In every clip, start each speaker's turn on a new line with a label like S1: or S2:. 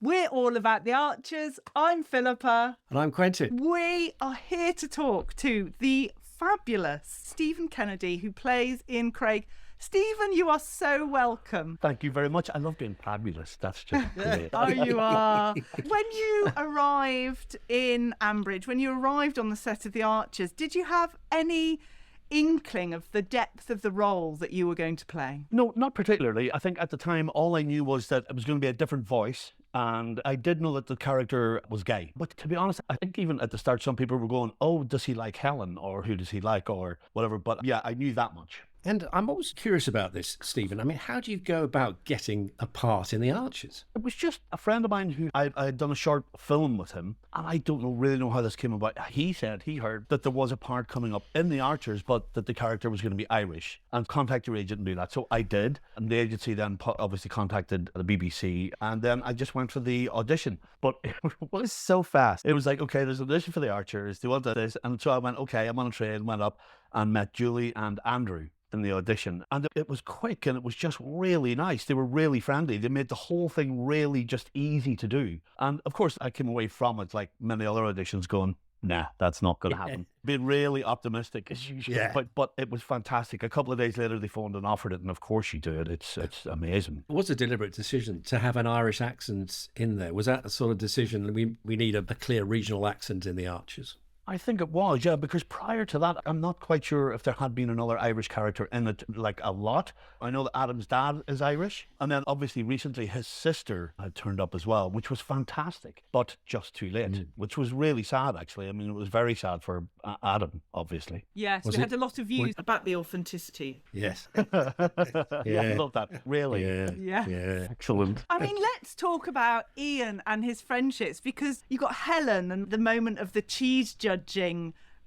S1: We're all about the Archers. I'm Philippa.
S2: And I'm Quentin.
S1: We are here to talk to the fabulous Stephen Kennedy, who plays Ian Craig. Stephen, you are so welcome.
S3: Thank you very much. I love being fabulous. That's just great.
S1: Oh, you are. When you arrived in Ambridge, when you arrived on the set of The Archers, did you have any inkling of the depth of the role that you were going to play?
S3: No, not particularly. I think at the time, all I knew was that it was going to be a different voice. And I did know that the character was gay. But to be honest, I think even at the start, some people were going, oh, does he like Helen? Or who does he like? Or whatever. But yeah, I knew that much.
S2: And I'm always curious about this, Stephen. I mean, how do you go about getting a part in The Archers?
S3: It was just a friend of mine who I had done a short film with him. And I don't really know how this came about. He said he heard that there was a part coming up in The Archers, but that the character was going to be Irish. And contact your agent and do that. So I did. And the agency then obviously contacted the BBC. And then I just went for the audition. But it was so fast. It was like, okay, there's an audition for The Archers. Do you want this? And so I went, okay, I'm on a train, went up and met Julie and Andrew in the audition, and it was quick and it was just really nice. They were really friendly. They made the whole thing really just easy to do. And of course I came away from it like many other auditions going, nah, that's not going to happen. Being really optimistic as usual.
S2: Yeah.
S3: But it was fantastic. A couple of days later they phoned and offered it, and of course you do it. It's amazing.
S2: It was a deliberate decision to have an Irish accent in there. Was that a sort of decision, we need a clear regional accent in The Archers?
S3: I think it was, yeah, because prior to that, I'm not quite sure if there had been another Irish character in it, like a lot. I know that Adam's dad is Irish, and then obviously recently his sister had turned up as well, which was fantastic, but just too late, which was really sad, actually. I mean, it was very sad for Adam, obviously.
S1: Yes, we had a lot of views about the authenticity.
S2: Yes.
S3: Yeah, I love that. Really?
S1: Yeah.
S3: Excellent.
S1: I mean, let's talk about Ian and his friendships, because you got Helen and the moment of the cheese judging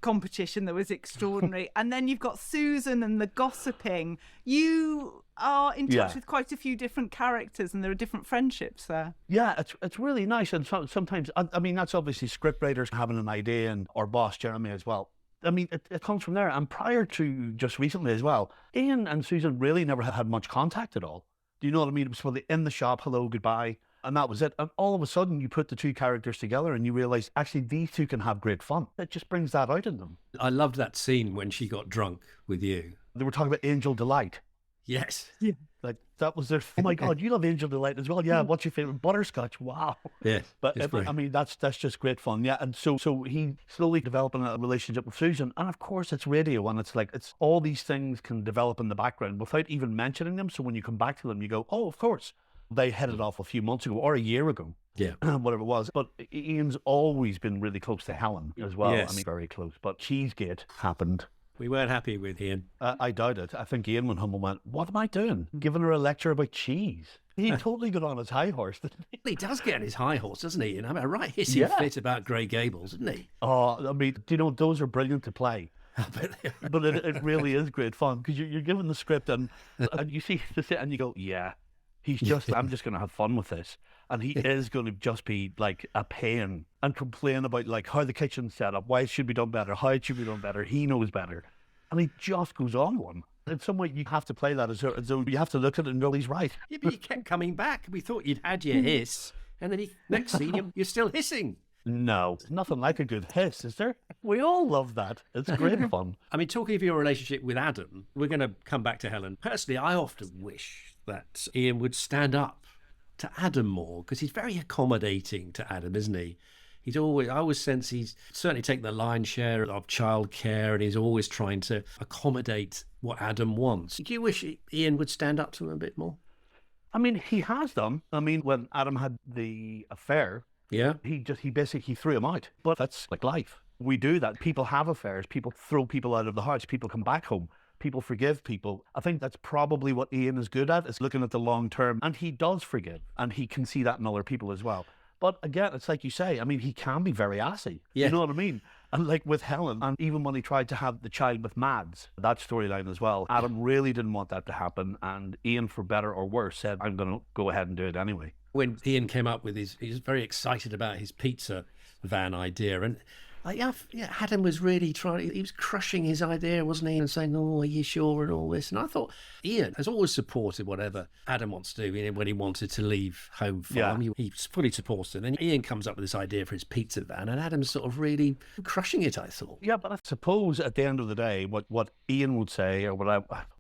S1: competition that was extraordinary, and then you've got Susan and the gossiping. You are in touch with quite a few different characters, and there are different friendships there.
S3: Yeah, it's really nice, and sometimes, I mean, that's obviously scriptwriters having an idea, and our boss Jeremy as well. I mean, it comes from there. And prior to just recently as well, Ian and Susan really never had much contact at all. Do you know what I mean? It was probably in the shop, hello, goodbye, and that was it. And all of a sudden, you put the two characters together and you realise, actually, these two can have great fun. It just brings that out in them.
S2: I loved that scene when she got drunk with you.
S3: They were talking about Angel Delight.
S2: Yes.
S1: Yeah.
S3: Like, that was their, oh my God, you love Angel Delight as well. Yeah, what's your favourite? Butterscotch. Wow.
S2: Yes.
S3: But I mean, that's just great fun. Yeah. And so he slowly developing a relationship with Susan. And of course, it's radio, and it's like, it's all these things can develop in the background without even mentioning them. So when you come back to them, you go, oh, of course. They headed off a few months ago or a year ago.
S2: Yeah.
S3: Whatever it was. But Ian's always been really close to Helen as well.
S2: Yes.
S3: I mean, very close. But Cheesegate happened.
S2: We weren't happy with Ian.
S3: I doubt it. I think Ian went home and went, what am I doing? Giving her a lecture about cheese. He totally got on his high horse, didn't he?
S2: He does get on his high horse, doesn't he? And I mean, a right hissing fit about Grey Gables, isn't he?
S3: Oh, I mean, do you know, those are brilliant to play. But it really is great fun, because you're given the script and you see the sit and you go, yeah, I'm just going to have fun with this. And he is going to just be like a pain and complain about like how the kitchen's set up, why it should be done better, how it should be done better. He knows better. And he just goes on one. In some way, you have to play that as though you have to look at it and go, he's right.
S2: Yeah, but you kept coming back. We thought you'd had your hiss, and then next scene, you're still hissing.
S3: No, nothing like a good hiss, is there? We all love that. It's great fun.
S2: I mean, talking of your relationship with Adam, we're going to come back to Helen. Personally, I often wish that Ian would stand up to Adam more, because he's very accommodating to Adam, isn't he? I always sense he's certainly taken the lion's share of childcare, and he's always trying to accommodate what Adam wants. Do you wish Ian would stand up to him a bit more?
S3: I mean, he has done. I mean, when Adam had the affair, he basically threw him out. But that's like life. We do that. People have affairs. People throw people out of the house. People come back home. People forgive people. I think that's probably what Ian is good at, is looking at the long term. And he does forgive. And he can see that in other people as well. But again, it's like you say, I mean, he can be very assy.
S2: Yeah.
S3: You know what I mean? And like with Helen, and even when he tried to have the child with Mads, that storyline as well, Adam really didn't want that to happen. And Ian, for better or worse, said, I'm going to go ahead and do it anyway.
S2: When Ian came up with he was very excited about his pizza van idea. And Yeah, Adam was really trying. He was crushing his idea, wasn't he? And saying, "Oh, are you sure?" and all this. And I thought Ian has always supported whatever Adam wants to do. When he wanted to leave home farm, he fully supported it. And then Ian comes up with this idea for his pizza van, and Adam's sort of really crushing it, I thought.
S3: Yeah, but I suppose at the end of the day, what Ian would say, or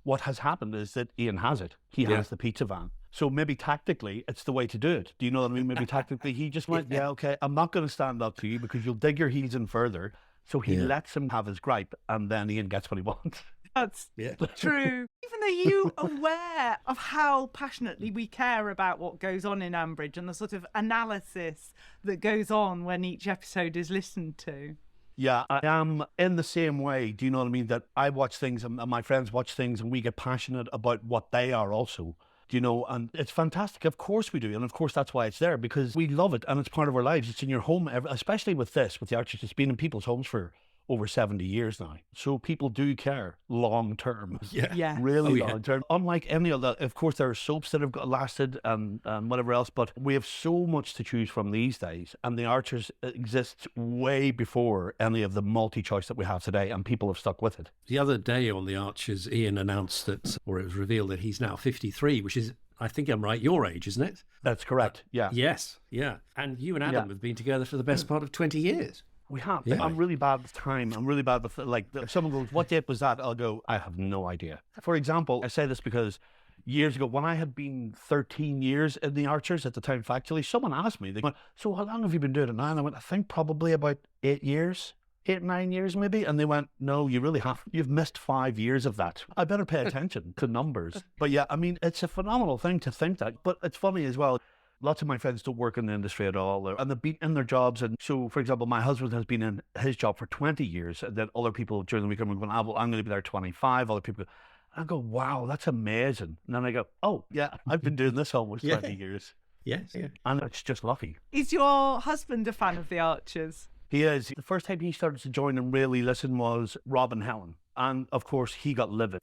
S3: what has happened is that Ian has it. He has the pizza van. So maybe tactically, it's the way to do it. Do you know what I mean? Maybe tactically, he just went, yeah, okay, I'm not going to stand up to you because you'll dig your heels in further. So he lets him have his gripe, and then Ian gets what he wants.
S1: That's true. Even are you aware of how passionately we care about what goes on in Ambridge and the sort of analysis that goes on when each episode is listened to?
S3: Yeah, I am in the same way. Do you know what I mean? That I watch things and my friends watch things and we get passionate about what they are also. Do you know? And it's fantastic. Of course we do. And of course that's why it's there, because we love it and it's part of our lives. It's in your home, especially with the Archers. It's been in people's homes for over 70 years now. So people do care long term.
S1: Yeah.
S3: Really long term. Unlike any other, of course, there are soaps that have lasted and whatever else, but we have so much to choose from these days. And The Archers exists way before any of the multi-choice that we have today, and people have stuck with it.
S2: The other day on The Archers, Ian announced that, or it was revealed that he's now 53, which is, I think I'm right, your age, isn't it?
S3: That's correct. Yeah.
S2: Yes. Yeah. And you and Adam have been together for the best part of 20 years.
S3: We have.
S2: Yeah.
S3: I'm really bad with time. I'm really bad with, if someone goes, what date was that? I'll go, I have no idea. For example, I say this because years ago, when I had been 13 years in The Archers at the time, factually, someone asked me, they went, so how long have you been doing it now? And I went, I think probably about 8 years. 8, 9 years maybe. And they went, no, you really have. You've missed 5 years of that. I better pay attention to numbers. But yeah, I mean, it's a phenomenal thing to think that. But it's funny as well. Lots of my friends don't work in the industry at all, and they've been in their jobs. And so, for example, my husband has been in his job for 20 years. And then other people during the week are going, I'm going to be there 25. Other people go, I go, wow, that's amazing. And then I go, oh, yeah, I've been doing this almost 20 years.
S2: Yes. Yeah.
S3: And it's just lucky.
S1: Is your husband a fan of The Archers?
S3: He is. The first time he started to join and really listen was Rob and Helen. And of course, he got livid.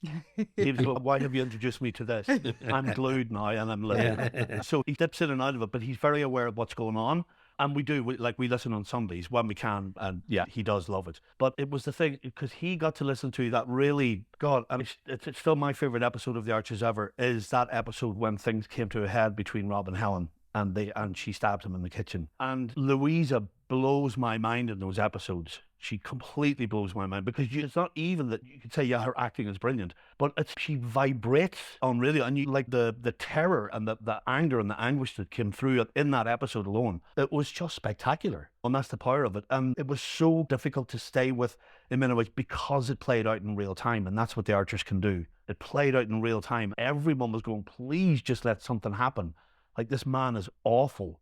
S3: He was going, why have you introduced me to this? I'm glued now and I'm livid. So he dips in and out of it, but he's very aware of what's going on. And we listen on Sundays when we can. And yeah, he does love it. But it was the thing, because he got to listen to that really, God, and it's still my favourite episode of The Archers ever, is that episode when things came to a head between Rob and Helen. And she stabbed him in the kitchen. And Louisa blows my mind in those episodes. She completely blows my mind, because it's not even that you could say, yeah, her acting is brilliant, but she vibrates on really, and you like the terror and the anger and the anguish that came through in that episode alone. It was just spectacular, and that's the power of it. And it was so difficult to stay with in many ways because it played out in real time, and that's what The Archers can do. It played out in real time. Everyone was going, please just let something happen. Like, this man is awful.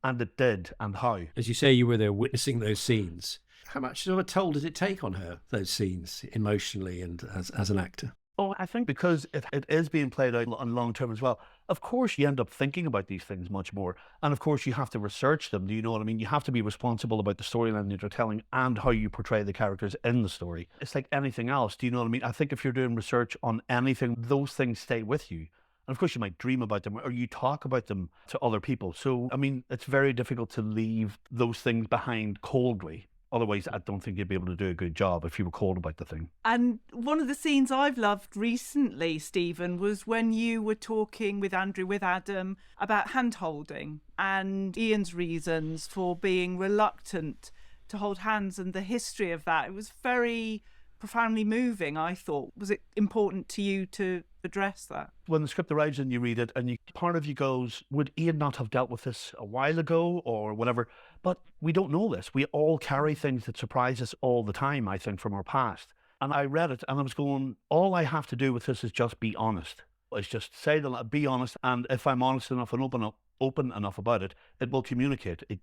S3: And it did, and how.
S2: As you say, you were there witnessing those scenes. How much of a toll did it take on her, those scenes, emotionally and as an actor?
S3: Oh, I think because it is being played out on long term as well. Of course, you end up thinking about these things much more. And of course, you have to research them. Do you know what I mean? You have to be responsible about the storyline that you're telling and how you portray the characters in the story. It's like anything else. Do you know what I mean? I think if you're doing research on anything, those things stay with you. And of course, you might dream about them or you talk about them to other people. So, I mean, it's very difficult to leave those things behind coldly. Otherwise, I don't think you'd be able to do a good job if you were cold about the thing.
S1: And one of the scenes I've loved recently, Stephen, was when you were talking with Andrew, with Adam, about hand-holding and Ian's reasons for being reluctant to hold hands and the history of that. It was very profoundly moving, I thought. Was it important to you to address that?
S3: When the script arrives and you read it, and part of you goes, would Ian not have dealt with this a while ago or whatever? But we don't know this. We all carry things that surprise us all the time, I think, from our past. And I read it and I was going, all I have to do with this is just be honest. It's just say be honest, and if I'm honest enough and open enough about it, it will communicate. It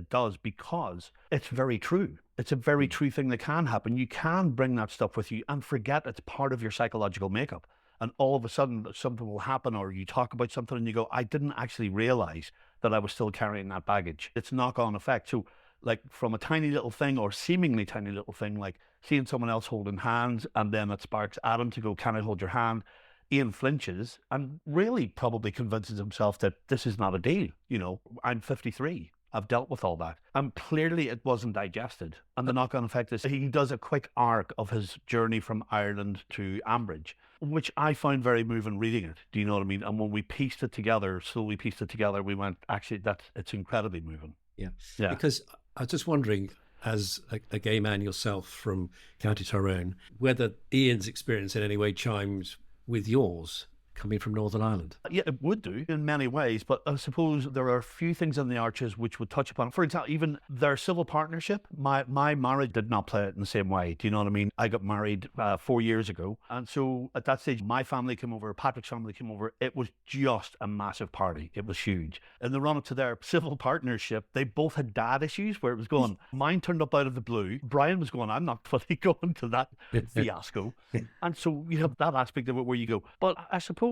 S3: does, because it's very true. It's a very true thing that can happen. You can bring that stuff with you and forget it's part of your psychological makeup. And all of a sudden something will happen, or you talk about something and you go, I didn't actually realize that I was still carrying that baggage. It's knock-on effect. So like from a tiny little thing, or seemingly tiny little thing, like seeing someone else holding hands, and then it sparks Adam to go, can I hold your hand? Ian flinches and really probably convinces himself that this is not a deal. You know, I'm 53. I've dealt with all that. And clearly it wasn't digested. And the knock-on effect is he does a quick arc of his journey from Ireland to Ambridge, which I found very moving reading it. Do you know what I mean? And when we pieced it together, slowly pieced it together, we went, actually, it's incredibly moving.
S2: Yeah.
S3: Yeah.
S2: Because I was just wondering, as a gay man yourself from County Tyrone, whether Ian's experience in any way chimes with yours coming from Northern Ireland.
S3: Yeah, it would do in many ways, but I suppose there are a few things in the Arches which would touch upon. For example, even their civil partnership, my marriage did not play it in the same way. Do you know what I mean? I got married 4 years ago. And so at that stage, my family came over, Patrick's family came over. It was just a massive party. It was huge. In the run up to their civil partnership, they both had dad issues where it was going, mine turned up out of the blue. Brian was going, I'm not fully going to that fiasco. And so you have that aspect of it where you go. But I suppose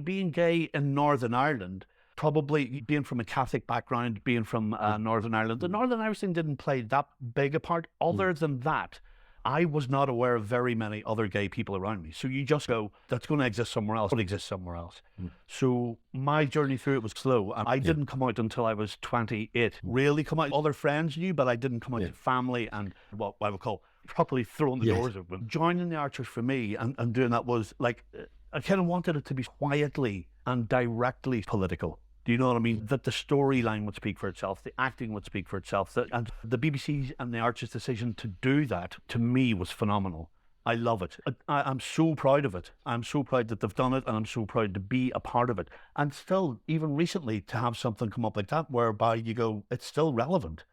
S3: being gay in Northern Ireland, probably being from a Catholic background, being from Northern Ireland, the Northern Irish thing didn't play that big a part. Other than that, I was not aware of very many other gay people around me. So you just go, that's going to exist somewhere else. It exists somewhere else. So my journey through it was slow. And I didn't come out until I was 28. Really come out. Other friends knew, but I didn't come out to family and what I would call properly throwing the doors open. Joining the Archers for me and doing that was like, I kind of wanted it to be quietly and directly political. Do you know what I mean? That the storyline would speak for itself, the acting would speak for itself. And the BBC and the Archers' decision to do that, to me, was phenomenal. I love it. I'm so proud of it. I'm so proud that they've done it, and I'm so proud to be a part of it. And still, even recently, to have something come up like that, whereby you go, it's still relevant.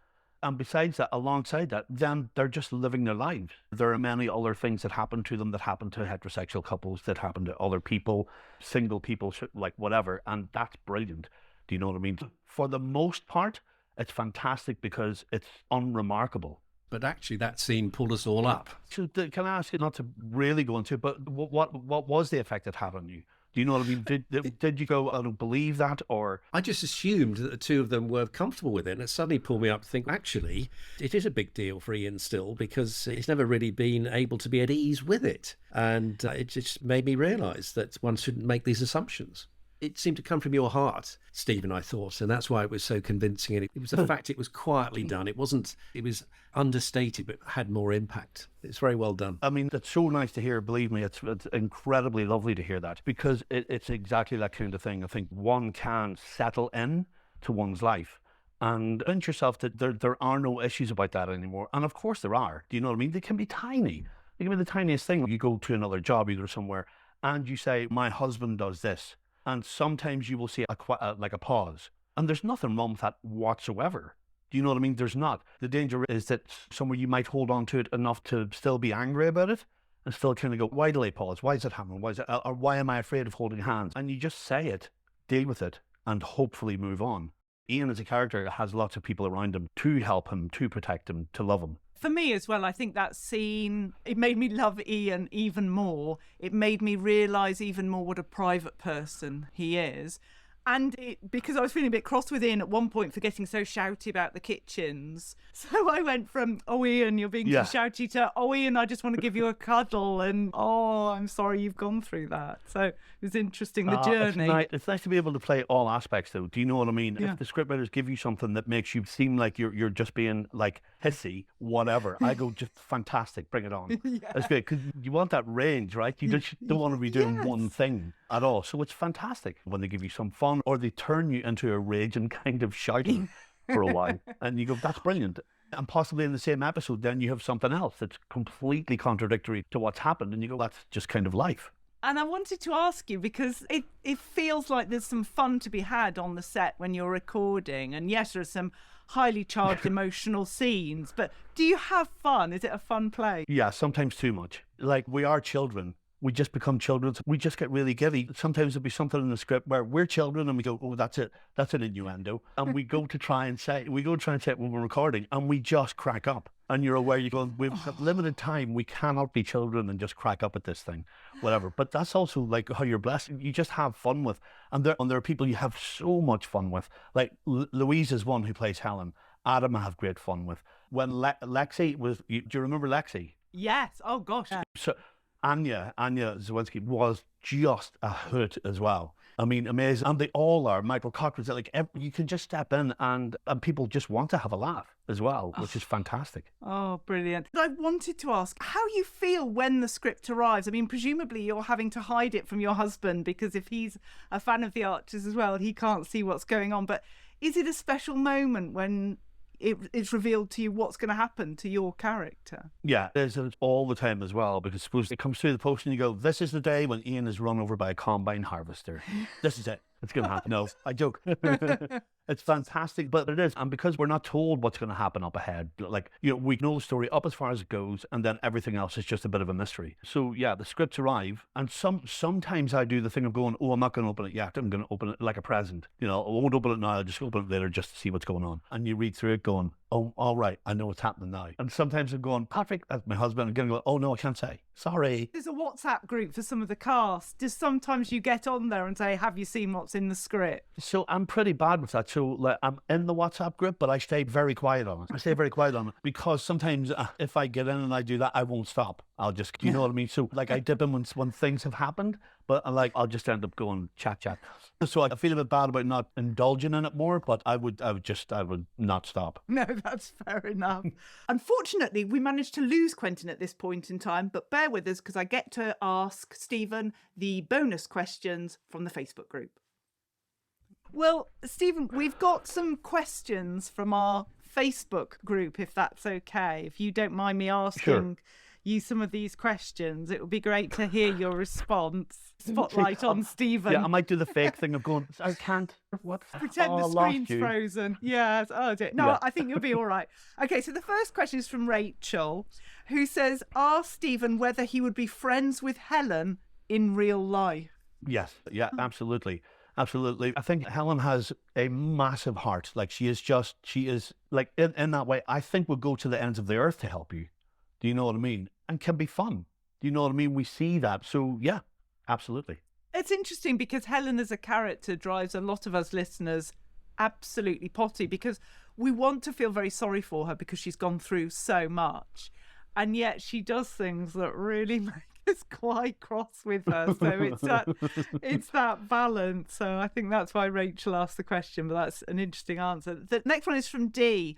S3: And besides that, alongside that, then they're just living their lives. There are many other things that happen to them, that happen to heterosexual couples, that happen to other people, single people, like whatever. And that's brilliant. Do you know what I mean? For the most part, it's fantastic because it's unremarkable.
S2: But actually, that scene pulled us all up.
S3: So can I ask you, not to really go into it, but what was the effect it had on you? Do you know what I mean? Did you go, I don't believe that, or?
S2: I just assumed that the two of them were comfortable with it, and it suddenly pulled me up to think, actually, it is a big deal for Ian still, because he's never really been able to be at ease with it. And it just made me realise that one shouldn't make these assumptions. It seemed to come from your heart, Stephen, I thought, and that's why it was so convincing. And it was the fact it was quietly done. It was understated, but had more impact. It's very well done.
S3: I mean, it's so nice to hear. Believe me, it's incredibly lovely to hear that, because it's exactly that kind of thing. I think one can settle in to one's life and convince yourself that there are no issues about that anymore. And of course there are. Do you know what I mean? They can be tiny. They can be the tiniest thing. You go to another job, you go somewhere, and you say, my husband does this. And sometimes you will see like a pause. And there's nothing wrong with that whatsoever. Do you know what I mean? There's not. The danger is that somewhere you might hold on to it enough to still be angry about it and still kind of go, why do I pause? Why is it happening? Why is it, or why am I afraid of holding hands? And you just say it, deal with it, and hopefully move on. Ian as a character has lots of people around him to help him, to protect him, to love him.
S1: For me as well, I think that scene, it made me love Ian even more. It made me realise even more what a private person he is. And because I was feeling a bit cross with Ian at one point for getting so shouty about the kitchens. So I went from, oh, Ian, you're being too shouty, to, oh, Ian, I just want to give you a cuddle. And, oh, I'm sorry you've gone through that. So it was interesting, the journey.
S3: It's nice to be able to play all aspects, though. Do you know what I mean? Yeah. If the scriptwriters give you something that makes you seem like you're just being, like, hissy, whatever, I go, just fantastic, bring it on. That's great, because you want that range, right? You just don't want to be doing one thing at all. So it's fantastic when they give you some fun, or they turn you into a raging kind of shouting for a while, and you go, that's brilliant. And possibly in the same episode, then you have something else that's completely contradictory to what's happened, and you go, that's just kind of life.
S1: And I wanted to ask you, because it feels like there's some fun to be had on the set when you're recording, and yes, there are some highly charged emotional scenes, but do you have fun? Is it a fun play?
S3: Yeah, sometimes too much. Like, we are children. We just become children. We just get really giddy. Sometimes there'll be something in the script where we're children and we go, oh, that's it. That's an innuendo. And we go to try and say it when we're recording, and we just crack up. And you're aware, you're going, we've got limited time. We cannot be children and just crack up at this thing, whatever. But that's also like how you're blessed. You just have fun with. And there are people you have so much fun with. Like Louise is one who plays Helen. Adam I have great fun with. When Lexi was, do you remember Lexi?
S1: Yes. Oh, gosh.
S3: So Anya Zawinski was just a hoot as well. I mean, amazing. And they all are microcosms. Like you can just step in and people just want to have a laugh as well, which is fantastic.
S1: Oh, brilliant. I wanted to ask how you feel when the script arrives. I mean, presumably you're having to hide it from your husband because if he's a fan of the Archers as well, he can't see what's going on. But is it a special moment when it's revealed to you what's going to happen to your character?
S3: Yeah, there's all the time as well, because suppose it comes through the post and you go, this is the day when Ian is run over by a combine harvester. This is it. It's going to happen. No, I joke. It's fantastic, but it is. And because we're not told what's going to happen up ahead, like, we know the story up as far as it goes, and then everything else is just a bit of a mystery. So yeah, the scripts arrive, and sometimes I do the thing of going, oh, I'm not going to open it yet. I'm going to open it like a present. I won't open it now. I'll just open it later just to see what's going on. And you read through it going, oh, all right, I know what's happening now. And sometimes I'm going, Patrick, that's my husband, I'm going to go, oh no, I can't say. Sorry.
S1: There's a WhatsApp group for some of the cast. Just sometimes you get on there and say, have you seen what's in the script?
S3: So I'm pretty bad with that. So like, I'm in the WhatsApp group, but I stay very quiet on it. I stay very quiet on it because sometimes if I get in and I do that, I won't stop. I'll just, you know what I mean? So like I dip in when things have happened, but I'll just end up going chat. So I feel a bit bad about not indulging in it more, but I would not stop.
S1: No, that's fair enough. Unfortunately, we managed to lose Quentin at this point in time, but bear with us because I get to ask Stephen the bonus questions from the Facebook group. Well, Stephen, we've got some questions from our Facebook group, if that's okay. If you don't mind me asking you some of these questions, it would be great to hear your response. Spotlight on Stephen.
S3: Yeah, I might do the fake thing of going, I can't. What?
S1: Pretend the screen's frozen. Yes. Oh, dear. No, yeah. I think you'll be all right. Okay, so the first question is from Rachel, who says, ask Stephen whether he would be friends with Helen in real life.
S3: Yes. Yeah, absolutely. Absolutely. I think Helen has a massive heart. Like she is like in that way, I think would go to the ends of the earth to help you. Do you know what I mean? And can be fun. Do you know what I mean? We see that. So yeah, absolutely.
S1: It's interesting because Helen as a character drives a lot of us listeners absolutely potty because we want to feel very sorry for her because she's gone through so much. And yet she does things that really make us quite cross with her. So it's that balance. So I think that's why Rachel asked the question, but that's an interesting answer. The next one is from Dee,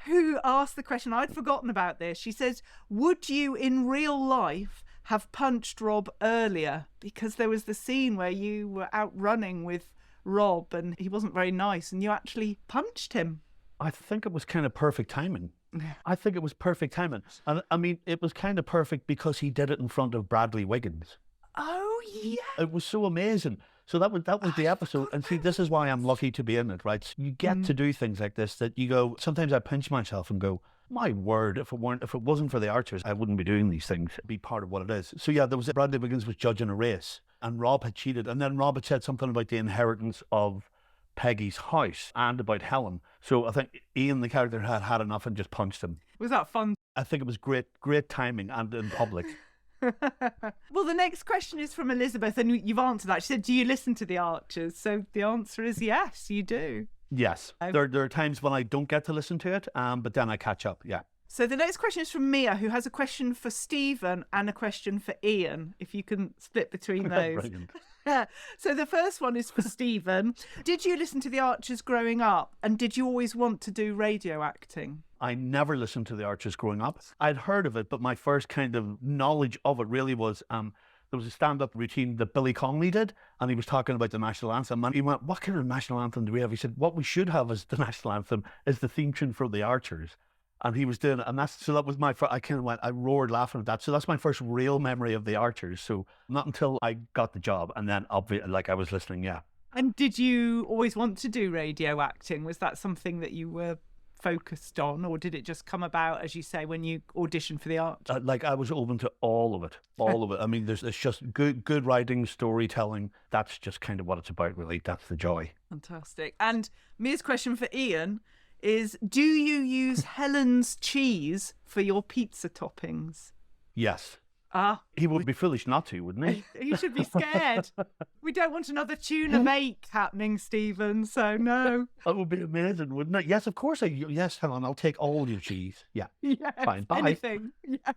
S1: who asked the question. I'd forgotten about this. She says, would you in real life have punched Rob earlier? Because there was the scene where you were out running with Rob and he wasn't very nice and you actually punched him.
S3: I think it was kind of perfect timing. I think it was perfect timing. And I mean, it was kind of perfect because he did it in front of Bradley Wiggins.
S1: Oh, yeah.
S3: It was so amazing. So that was the episode. And see, this is why I'm lucky to be in it, right? So you get to do things like this that you go, sometimes I pinch myself and go, my word, if it wasn't for the Archers, I wouldn't be doing these things. It'd be part of what it is. So yeah, there was Bradley Wiggins was judging a race and Rob had cheated. And then Rob had said something about the inheritance of Peggy's house and about Helen. So I think Ian, the character, had enough and just punched him.
S1: Was that fun?
S3: I think it was great timing and in public.
S1: Well, the next question is from Elizabeth, and you've answered that. She said, do you listen to the Archers? So the answer is yes, you do.
S3: Yes. There are times when I don't get to listen to it, but then I catch up, yeah.
S1: So the next question is from Mia, who has a question for Stephen and a question for Ian, if you can split between those.
S3: Brilliant.
S1: So the first one is for Stephen. Did you listen to the Archers growing up, and did you always want to do radio acting?
S3: I never listened to the Archers growing up. I'd heard of it, but my first kind of knowledge of it really was there was a stand-up routine that Billy Connolly did, and he was talking about the national anthem. And he went, what kind of national anthem do we have? He said, what we should have as the national anthem is the theme tune for the Archers. And he was doing it, and that was my first, I roared laughing at that. So that's my first real memory of the Archers. So not until I got the job, and then I was listening, yeah.
S1: And did you always want to do radio acting? Was that something that you were focused on, or did it just come about, as you say, when you auditioned for the Archers?
S3: I was open to all of it. I mean, it's just good writing, storytelling. That's just kind of what it's about, really. That's the joy.
S1: Fantastic. And Mia's question for Ian is, do you use Helen's cheese for your pizza toppings?
S3: Yes.
S1: Ah,
S3: He would be foolish not to, wouldn't he?
S1: you should be scared. We don't want another tuna make happening, Stephen, so no.
S3: That would be amazing, wouldn't it? Yes, of course. Yes, Helen, I'll take all your cheese. Yeah.
S1: Yes,
S3: Fine, bye.
S1: anything. Yeah.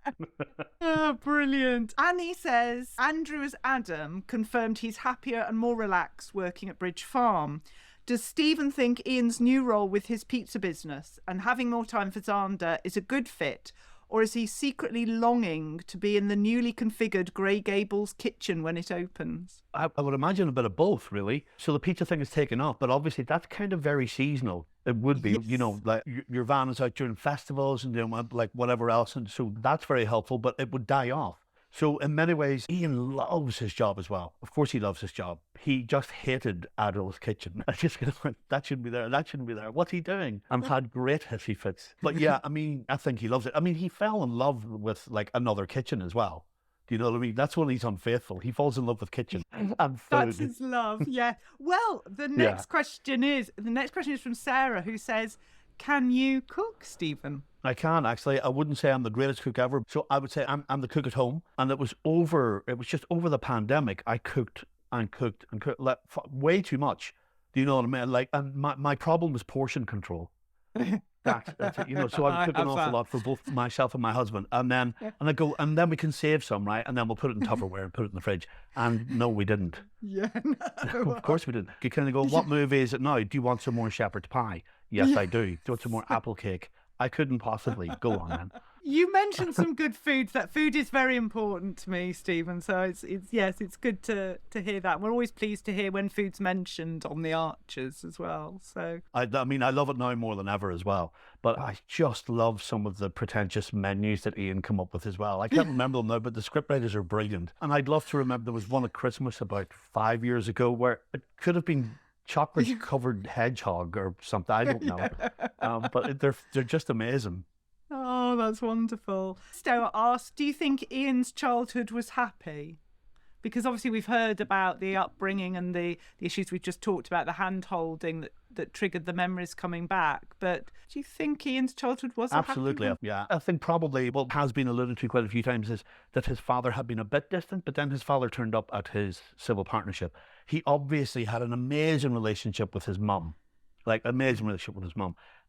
S1: Oh, brilliant. Annie says, Andrew as Adam confirmed he's happier and more relaxed working at Bridge Farm. Does Stephen think Ian's new role with his pizza business and having more time for Xander is a good fit? Or is he secretly longing to be in the newly configured Grey Gables kitchen when it opens?
S3: I would imagine a bit of both, really. So the pizza thing is taken off, but obviously that's kind of very seasonal. It would be,
S1: Yes.
S3: you know, like your van is out during festivals and doing like whatever else. And so that's very helpful, but it would die off. So in many ways, Ian loves his job as well. Of course he loves his job. He just hated Adol's kitchen. I just went, that shouldn't be there. That shouldn't be there. What's he doing? And had great hissy fits. But yeah, I mean, I think he loves it. I mean, he fell in love with like another kitchen as well. Do you know what I mean? That's when he's unfaithful. He falls in love with kitchen and food.
S1: That's his love, yeah. Well, the next question is from Sarah, who says, can you cook, Stephen?
S3: I can actually. I wouldn't say I'm the greatest cook ever. So I would say I'm the cook at home. And it was just over the pandemic. I cooked like, way too much. Do you know what I mean? Like, and my problem was portion control. That's it, you know. So I would cook an awful lot for both myself and my husband, and then and then we can save some, right? And then we'll put it in Tupperware and put it in the fridge. And no, we didn't.
S1: Yeah, no.
S3: Of course we didn't. You kind of go, what movie is it now? Do you want some more shepherd's pie? Yes, I do. Do you want some more apple cake? I couldn't possibly. Go on, then.
S1: You mentioned some good food. That food is very important to me, Stephen. So it's good to hear that. We're always pleased to hear when food's mentioned on the Archers as well. So
S3: I mean, I love it now more than ever as well. But I just love some of the pretentious menus that Ian come up with as well. I can't remember them now, but the scriptwriters are brilliant. And I'd love to remember there was one at Christmas about 5 years ago where it could have been chocolate covered hedgehog or something. I don't know. But they're just amazing.
S1: Oh, that's wonderful. Stella asked, do you think Ian's childhood was happy? Because obviously we've heard about the upbringing and the issues we've just talked about, the hand-holding that triggered the memories coming back. But do you think Ian's childhood was
S3: absolutely
S1: a happy one?
S3: Yeah. I think probably what has been alluded to quite a few times is that his father had been a bit distant, but then his father turned up at his civil partnership. He obviously had an amazing relationship with his mum,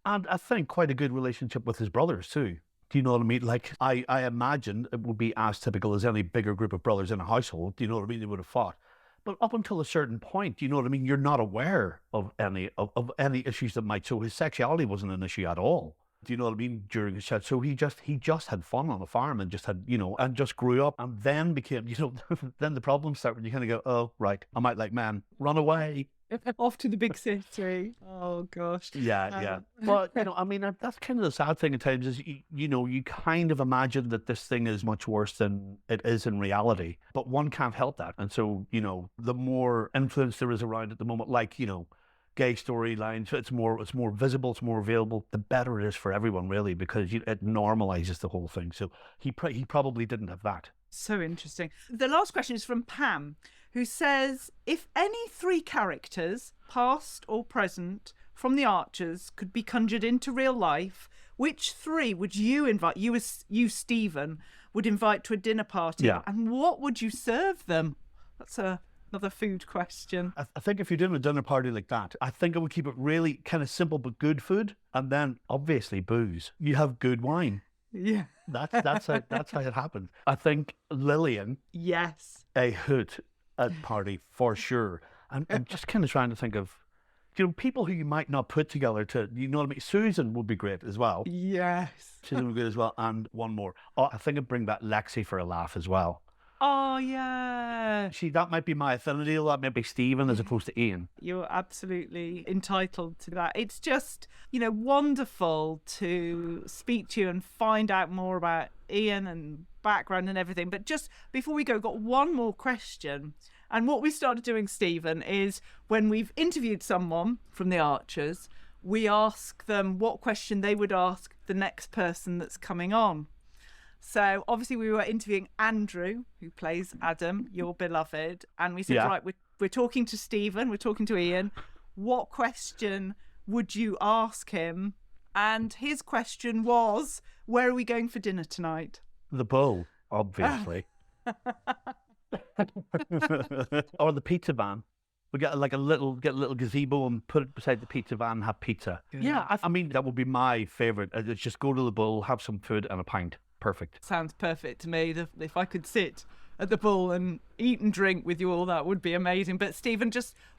S3: and I think quite a good relationship with his brothers too. Do you know what I mean? Like, I imagine it would be as typical as any bigger group of brothers in a household. Do you know what I mean? They would have fought. But up until a certain point, do you know what I mean? You're not aware of any issues that might. So his sexuality wasn't an issue at all. Do you know what I mean? During his child. So he just had fun on the farm and just had, you know, and just grew up and then became, you know, then the problems start when you kind of go, oh, right, I might like man, run away.
S1: Off to the big city. Oh, gosh.
S3: Yeah. But, you know, I mean, that's kind of the sad thing at times is, you know, you kind of imagine that this thing is much worse than it is in reality. But one can't help that. And so, you know, the more influence there is around at the moment, like, you know, gay storylines, it's more visible, it's more available, the better it is for everyone, really, because it normalizes the whole thing. So he probably didn't have that.
S1: So interesting. The last question is from Pam, who says, if any three characters, past or present, from the Archers could be conjured into real life, which three would you invite, you Stephen, would invite to a dinner party?
S3: Yeah.
S1: And what would you serve them? That's another food question.
S3: I think if you're doing a dinner party like that, I think I would keep it really kind of simple but good food, and then obviously booze. You have good wine.
S1: Yeah.
S3: That's how it happens. I think Lillian,
S1: Yes.
S3: a hoot at party for sure. I'm just kind of trying to think of, you know, people who you might not put together to, you know what I mean? Susan would be great as well.
S1: Yes.
S3: Susan would be good as well. And one more. Oh, I think I'd bring back Lexi for a laugh as well.
S1: Oh, yeah.
S3: That might be my affinity. That might be Stephen as opposed to Ian.
S1: You're absolutely entitled to that. It's just, you know, wonderful to speak to you and find out more about Ian and background and everything. But just before we go, got one more question. And what we started doing, Stephen, is when we've interviewed someone from the Archers, we ask them what question they would ask the next person that's coming on. So obviously we were interviewing Andrew, who plays Adam, your beloved, and we said,
S3: Yeah.
S1: right, we're talking to Stephen, we're talking to Ian. What question would you ask him? And his question was, where are we going for dinner tonight?
S3: The Bull, obviously. Or the pizza van. We get like a little gazebo and put it beside the pizza van and have pizza. Yeah, I mean, that would be my favourite. It's just go to the Bull, have some food and a pint. Perfect.
S1: Sounds perfect to me. If I could sit at the Bull and eat and drink with you all, that would be amazing. But Stephen,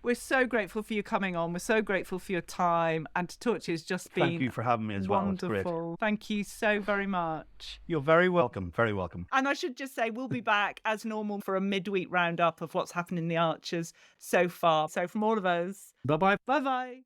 S1: we're so grateful for you coming on. We're so grateful for your time, and to talk to you has just been
S3: Thank you for having me as well. It's great.
S1: Wonderful. Thank you so very much.
S3: You're very welcome. Very welcome.
S1: And I should just say, we'll be back as normal for a midweek roundup of what's happened in the Archers so far. So from all of us,
S2: Bye-bye.
S1: bye-bye.